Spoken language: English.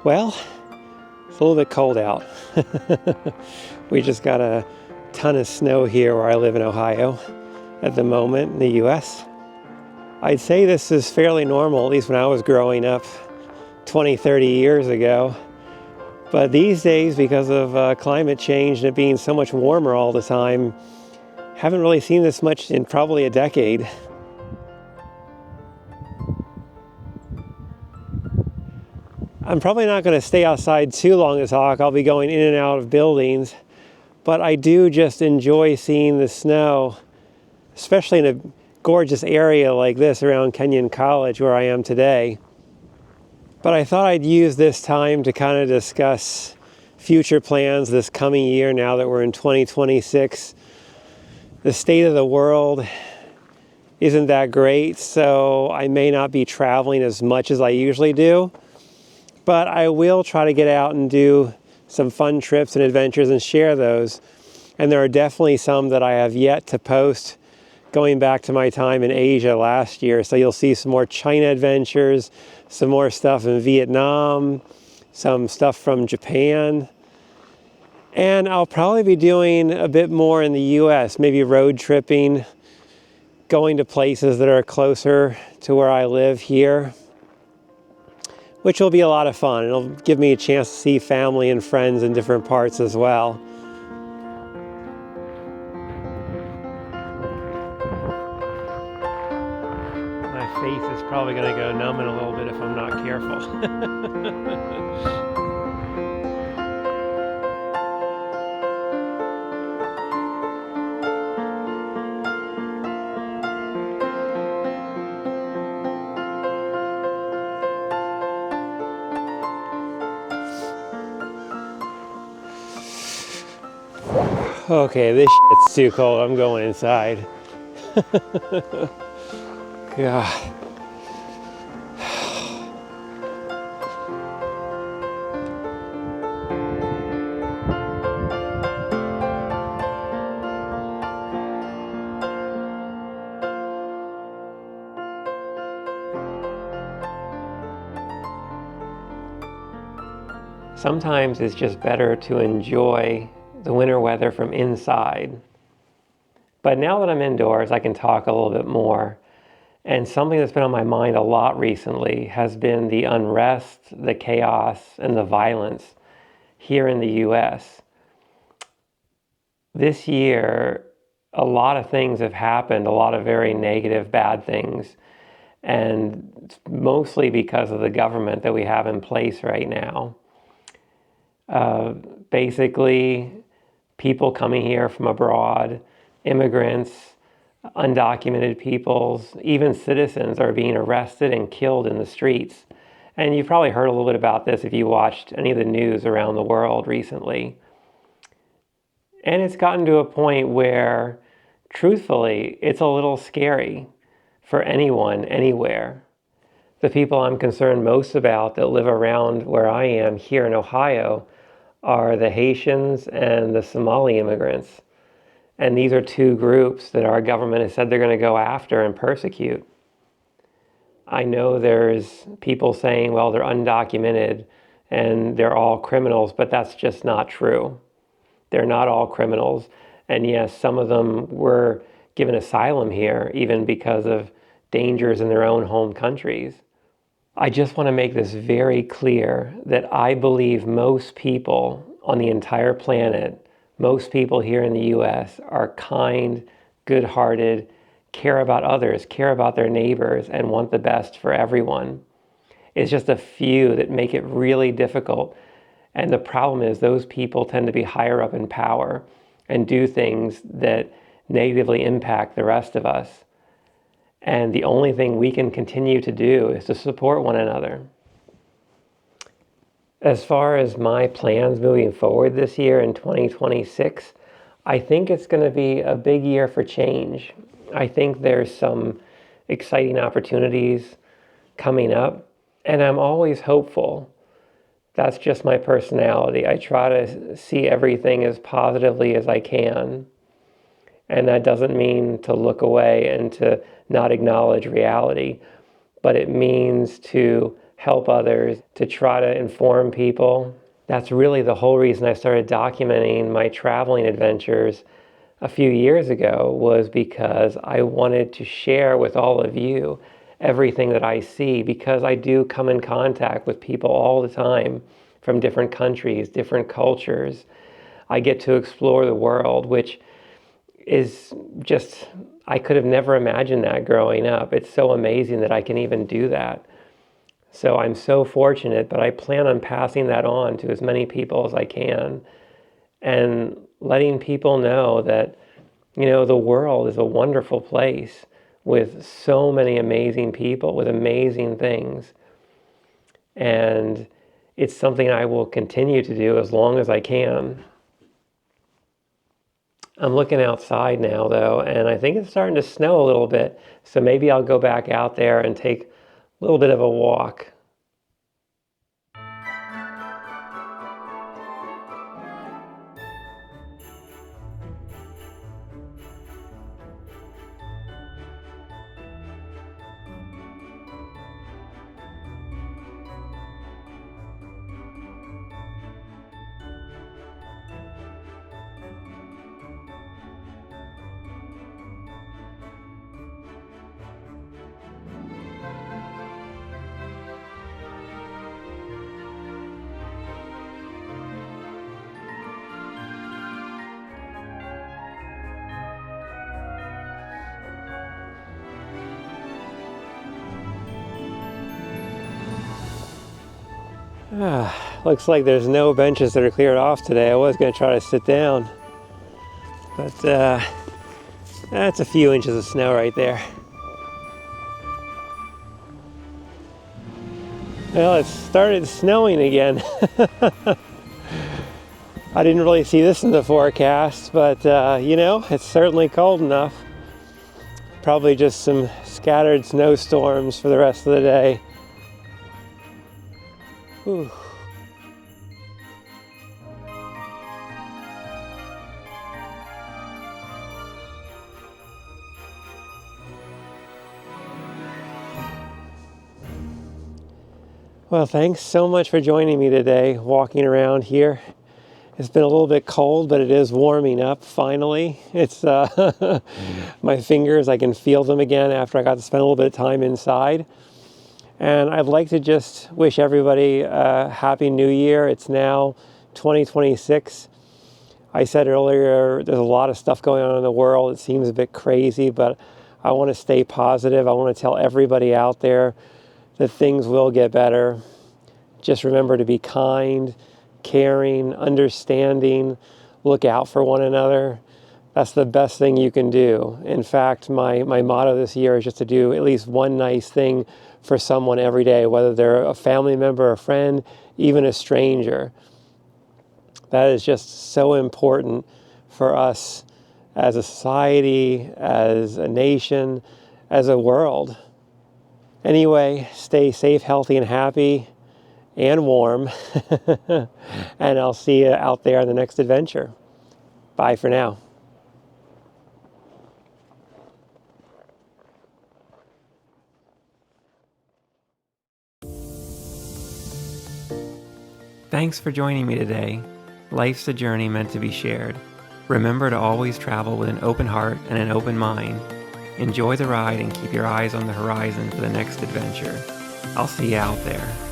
Well, it's a little bit cold out. We just got a ton of snow here where I live in Ohio at the moment in the US. I'd say this is fairly normal, at least when I was growing up 20, 30 years ago. But these days, because of climate change and it being so much warmer all the time, haven't really seen this much in probably a decade. I'm probably not going to stay outside too long to talk. I'll be going in and out of buildings, but I do just enjoy seeing the snow, especially in a gorgeous area like this around Kenyon College where I am today. But I thought I'd use this time to kind of discuss future plans this coming year now that we're in 2026. The state of the world isn't that great, so I may not be traveling as much as I usually do. But I will try to get out and do some fun trips and adventures and share those. And there are definitely some that I have yet to post going back to my time in Asia last year. So you'll see some more China adventures, some more stuff in Vietnam, some stuff from Japan. And I'll probably be doing a bit more in the US, maybe road tripping, going to places that are closer to where I live here, which will be a lot of fun. It'll give me a chance to see family and friends in different parts as well. My face is probably going to go numb in a little bit if I'm not careful. Okay, this shit's too cold. I'm going inside. God. Sometimes it's just better to enjoy the winter weather from inside. But now that I'm indoors, I can talk a little bit more. And something that's been on my mind a lot recently has been the unrest, the chaos, and the violence here in the US. This year, a lot of things have happened, a lot of very negative, bad things. And it's mostly because of the government that we have in place right now. Basically, people coming here from abroad, immigrants, undocumented peoples, even citizens are being arrested and killed in the streets. And you've probably heard a little bit about this if you watched any of the news around the world recently. And it's gotten to a point where, truthfully, it's a little scary for anyone, anywhere. The people I'm concerned most about that live around where I am here in Ohio are the Haitians and the Somali immigrants. And these are two groups that our government has said they're going to go after and persecute. I know there's people saying, well, they're undocumented and they're all criminals, but that's just not true. They're not all criminals. And yes, some of them were given asylum here, even because of dangers in their own home countries. I just want to make this very clear that I believe most people on the entire planet, most people here in the US, are kind, good-hearted, care about others, care about their neighbors, and want the best for everyone. It's just a few that make it really difficult. And the problem is those people tend to be higher up in power and do things that negatively impact the rest of us. And the only thing we can continue to do is to support one another. As far as my plans moving forward this year in 2026, I think it's going to be a big year for change. I think there's some exciting opportunities coming up, and I'm always hopeful. That's just my personality. I try to see everything as positively as I can. And that doesn't mean to look away and to not acknowledge reality, but it means to help others, to try to inform people. That's really the whole reason I started documenting my traveling adventures a few years ago, was because I wanted to share with all of you everything that I see, because I do come in contact with people all the time from different countries, different cultures. I get to explore the world, which is just, I could have never imagined that growing up. It's so amazing that I can even do that. So I'm so fortunate, but I plan on passing that on to as many people as I can and letting people know that, the world is a wonderful place with so many amazing people, with amazing things. And it's something I will continue to do as long as I can. I'm looking outside now, though, and I think it's starting to snow a little bit. So maybe I'll go back out there and take a little bit of a walk. Looks like there's no benches that are cleared off today. I was going to try to sit down, but that's a few inches of snow right there. Well, it started snowing again. I didn't really see this in the forecast, but it's certainly cold enough. Probably just some scattered snowstorms for the rest of the day. Whew. Well, thanks so much for joining me today, walking around here. It's been a little bit cold, but it is warming up finally. It's my fingers, I can feel them again after I got to spend a little bit of time inside. And I'd like to just wish everybody a happy new year. It's now 2026. I said earlier, there's a lot of stuff going on in the world. It seems a bit crazy, but I want to stay positive. I want to tell everybody out there that things will get better. Just remember to be kind, caring, understanding, look out for one another. That's the best thing you can do. In fact, my motto this year is just to do at least one nice thing for someone every day, whether they're a family member, a friend, even a stranger. That is just so important for us as a society, as a nation, as a world. Anyway, stay safe, healthy, and happy, and warm. And I'll see you out there on the next adventure. Bye for now. Thanks for joining me today. Life's a journey meant to be shared. Remember to always travel with an open heart and an open mind. Enjoy the ride and keep your eyes on the horizon for the next adventure. I'll see you out there.